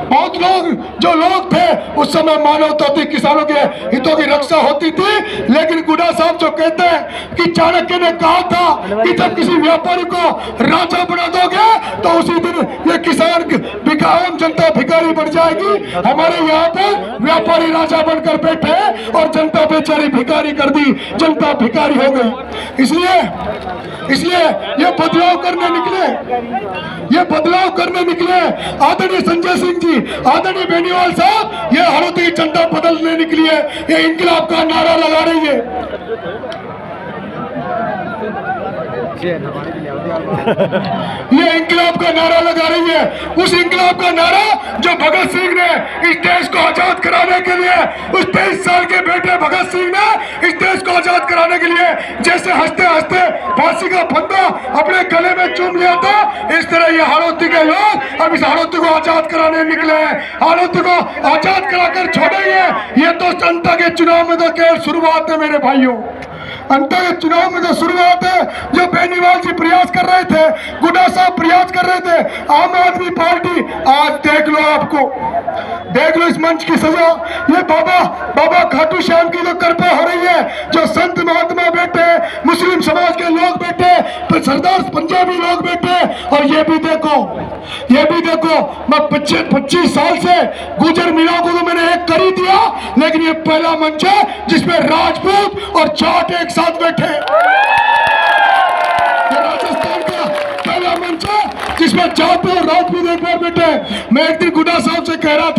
बहुत लोग जो लोग थे उस समय मानवता थी, किसानों के हितों की रक्षा होती थी। लेकिन गुड्डा साहब जो कहते हैं कि चाणक्य ने कहा था कि जब किसी व्यापारी को राजा बना दोगे तो उसी दिन ये किसान आम जनता भिखारी बन जाएगी। हमारे यहाँ पर व्यापारी राजा बनकर बैठे और जनता बेचारी भिखारी कर दी, जनता भिखारी हो गई। इसलिए ये बदलाव करने निकले आदरणीय संजय सिंह जी, आदरणीय बेनीवाल साहब, ये हालत की जनता बदलने निकली है, ये इंकलाब का नारा लगा रही है। ये इंकलाब का नारा लगा रही है, उस इंकलाब का नारा जो भगत सिंह ने इस देश को आजाद कराने के लिए, उस 23 साल के बेटे भगत सिंह ने इस देश को आजाद कराने के लिए जैसे हंसते हंसते फांसी का फंदा अपने गले में चूम लिया था, इस तरह ये हाड़ौती के लोग अब इस हाड़ौती को आजाद कराने निकले हैं। हाड़ौती को आजाद कराकर छोड़ेंगे। ये तो जनता के चुनाव में तो केवल शुरुआत है मेरे भाइयों, अंतर के चुनाव में जो शुरुआत है, जो बेनीवाल जी प्रयास कर रहे थे, गुड्डा साहब प्रयास कर रहे थे, आम आदमी पार्टी आज देख लो, आपको देख लो इस मंच की सजा। ये बाबा खाटू श्याम की जो कृपा हो रही है, जो संत महात्मा बैठे, मुस्लिम समाज के लोग बैठे, सरदार पंजाबी लोग बैठे, और ये भी देखो मैं 25 साल से गुजर मीणा को तो मैंने एक कर ही दिया, लेकिन ये पहला मंच है जिसमें राजपूत और जाट एक साथ बैठे। राजस्थान का पहला मंच है जिसमें जाट और राजपूत एक बार बैठे। मैं एक दिन गुड्डा साहब से कह रहा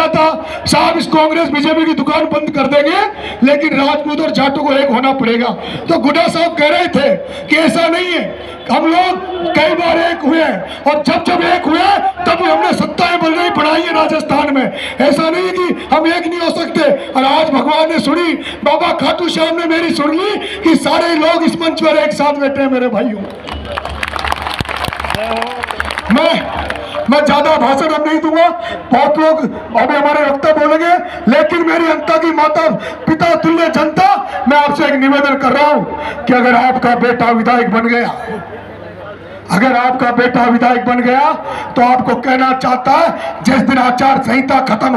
था, साहब इस कांग्रेस बीजेपी की दुकान बंद कर देंगे, लेकिन राजपूत और जाटों को एक होना पड़ेगा। तो गुड्डा साहब कह रहे थे कि ऐसा नहीं है, हम लोग कई बार एक हुए, और जब एक हुए तब हमने सत्ताएं बढ़ाई है राजस्थान में। ऐसा नहीं है कि हम एक नहीं हो सकते। और आज भगवान ने सुनी, बाबा खाटू श्याम ने मेरी सुन ली कि सारे लोग इस मंच पर एक साथ बैठे हैं। मेरे भाइयों, मैं ज्यादा भाषण अब नहीं दूंगा, बहुत लोग अभी हमारे वक्ता बोलेंगे, लेकिन मेरी अंता की माता पिता तुल्य जनता, मैं आपसे एक निवेदन कर रहा हूं कि अगर आपका बेटा विधायक बन गया, तो आपको कहना चाहता है, जिस दिन आचार संहिता खत्म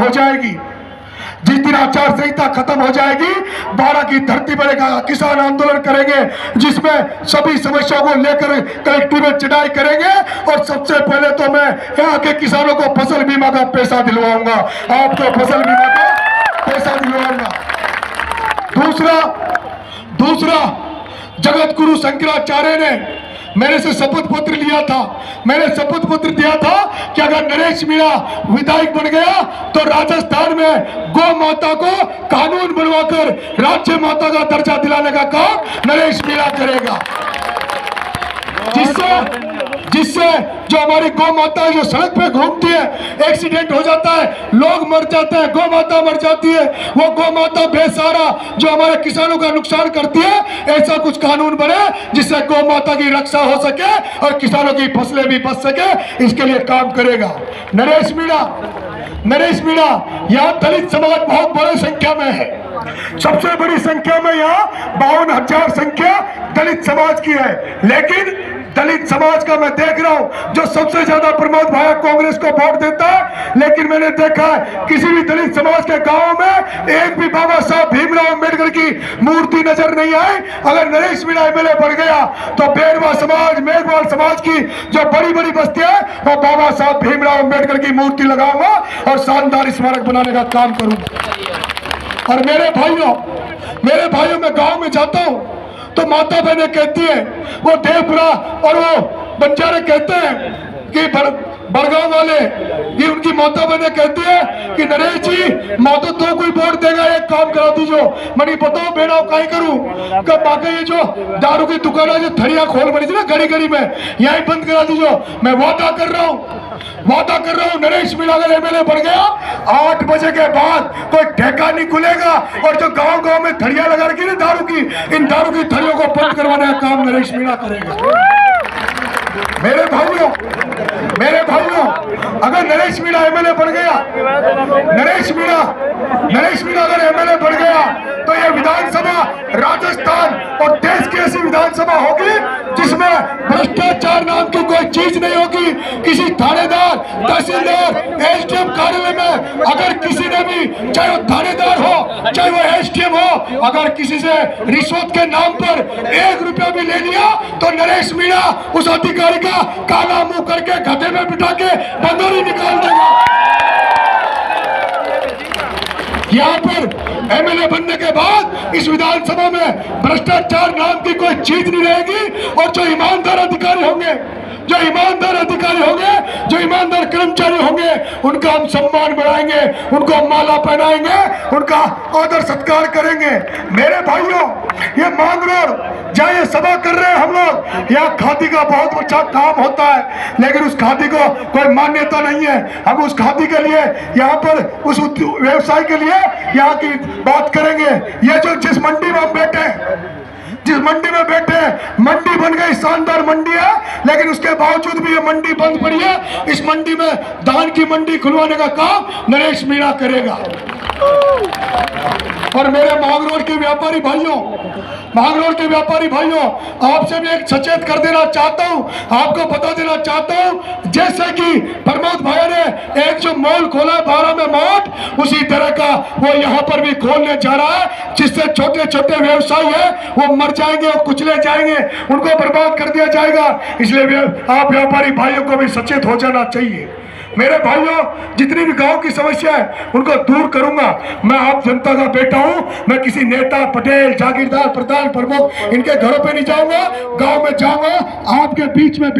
हो जाएगी, 12 की धरती पर किसान आंदोलन करेंगे, जिसमें सभी समस्याओं को लेकर कलेक्टर में चढ़ाई करेंगे, और सबसे पहले तो मैं यहाँ के किसानों को फसल बीमा का पैसा दिलवाऊंगा, आपको फसल बीमा का पैसा दिलवाऊंगा। दूसरा जगत गुरु शंकराचार्य ने मेरे से शपथ पत्र लिया था, मैंने शपथ पत्र दिया था कि अगर नरेश मीणा विधायक बन गया तो राजस्थान में गौ माता को कानून बनवाकर राज्य माता का दर्जा दिलाने का काम नरेश मीणा करेगा, जिससे जो हमारी गौ माता जो सड़क पे घूमती है, एक्सीडेंट हो जाता है, लोग मर जाते हैं, गौ माता मर जाती है, वो गौ माता बेसहारा जो हमारे किसानों का नुकसान करती है, ऐसा कुछ कानून बने जिससे गौ माता की रक्षा हो सके और किसानों की फसलें भी बच सके, इसके लिए काम करेगा नरेश मीणा। यहाँ दलित समाज बहुत बड़ी संख्या में है, सबसे बड़ी संख्या में यहाँ 52,000 संख्या दलित समाज की है। लेकिन दलित समाज का मैं देख रहा हूं जो सबसे ज्यादा प्रमोद भाई कांग्रेस को वोट देता है, लेकिन मैंने देखा है किसी भी दलित समाज के गांव में एक भी बाबा साहब भीमराव अंबेडकर की मूर्ति नजर नहीं आई। अगर नरेश मीणा एमएलए बन गया तो बेरवा समाज, मेघवाल समाज की जो बड़ी बड़ी बस्तियां वो बाबा साहब भीमराव अंबेडकर की मूर्ति लगाऊंगा और शानदार स्मारक बनाने का काम करूंगा। और मेरे भाइयों मैं गांव में जाता हूं तो माता बहने कहती है, वो देवपुरा और वो बंजारे कहते हैं कि बड़गांव वाले, ये उनकी माता बहने कहती है कि नरेश जी माता तो कोई वोट देगा, एक काम करा दीजिए, मनी बताओ बेड़ा कहीं करूं, कब बाकी ये जो दारू की दुकान जो थड़िया खोल बनी थी ना गली में, यहीं बंद करा दीजिए। मैं वादा कर रहा हूं नरेश मीणा अगर एमएलए बन गया 8 बजे के बाद कोई ठेका नहीं खुलेगा, और जो गांव में थड़िया लगा रखी ना दारू की, इन दारू की थड़ियों को बंद करवाने का काम नरेश मीणा करेगा। मेरे भाइयों अगर नरेश मीणा एमएलए बन गया, नरेश मीणा अगर एमएलए बन गया तो ये विधानसभा राजस्थान और देश की ऐसी विधानसभा होगी जिसमें भ्रष्टाचार नाम की कोई चीज नहीं होगी। किसी थानेदार, तहसीलदार, एसडीएम कार्यालय में अगर किसी ने भी, चाहे वो थानेदार हो चाहे वो एसडीएम हो, अगर किसी से रिश्वत के नाम पर 1 रुपया भी ले लिया तो नरेश मीणा उस अधिकारी का काला मुंह करके गधे में बिठा के बंदूरी निकाल देगा। यहाँ पर एमएलए बनने के बाद इस विधानसभा में भ्रष्टाचार नाम की कोई चीज नहीं रहेगी और जो ईमानदार अधिकारी होंगे, जो ईमानदार कर्मचारी होंगे, उनका हम सम्मान बढ़ाएंगे, उनको माला पहनाएंगे, उनका आदर सत्कार करेंगे। मेरे भाइयों, ये मांग रोड जहाँ ये सभा कर रहे हैं हम लोग, यहाँ खादी का बहुत अच्छा काम होता है, लेकिन उस खादी को कोई मान्यता नहीं है। हम उस खादी के लिए यहाँ पर उस व्यवसाय के लिए यहाँ की बात करेंगे। ये जो जिस मंडी में हम बैठे, जिस मंडी में बैठे, मंडी बन गई, शानदार मंडी है, लेकिन उसके बावजूद भी ये मंडी बंद पड़ी है। इस मंडी में धान की मंडी खुलवाने का काम नरेश मीणा करेगा। और मेरे मांगरोड के व्यापारी भाइयों, मांगरोड के व्यापारी भाइयों, आपसे भी एक सचेत कर देना चाहता हूं, आपको बता देना चाहता हूं, जैसे कि प्रमोद भाई ने एक जो मॉल खोला 12 में मोट, उसी तरह का वो यहाँ पर भी खोलने जा रहा है, जिससे छोटे छोटे व्यवसायी है वो मर जाएंगे और कुचले जाएंगे, उनको बर्बाद कर दिया जाएगा। इसलिए आप व्यापारी भाइयों को भी सचेत हो जाना चाहिए। मेरे भाइयों, जितनी भी गांव की समस्या है उनको दूर करूंगा। मैं आप जनता का बेटा हूं, मैं किसी नेता, पटेल, जागीरदार, प्रधान, प्रमुख इनके घरों पे नहीं जाऊंगा, गांव में जाऊंगा, आपके बीच में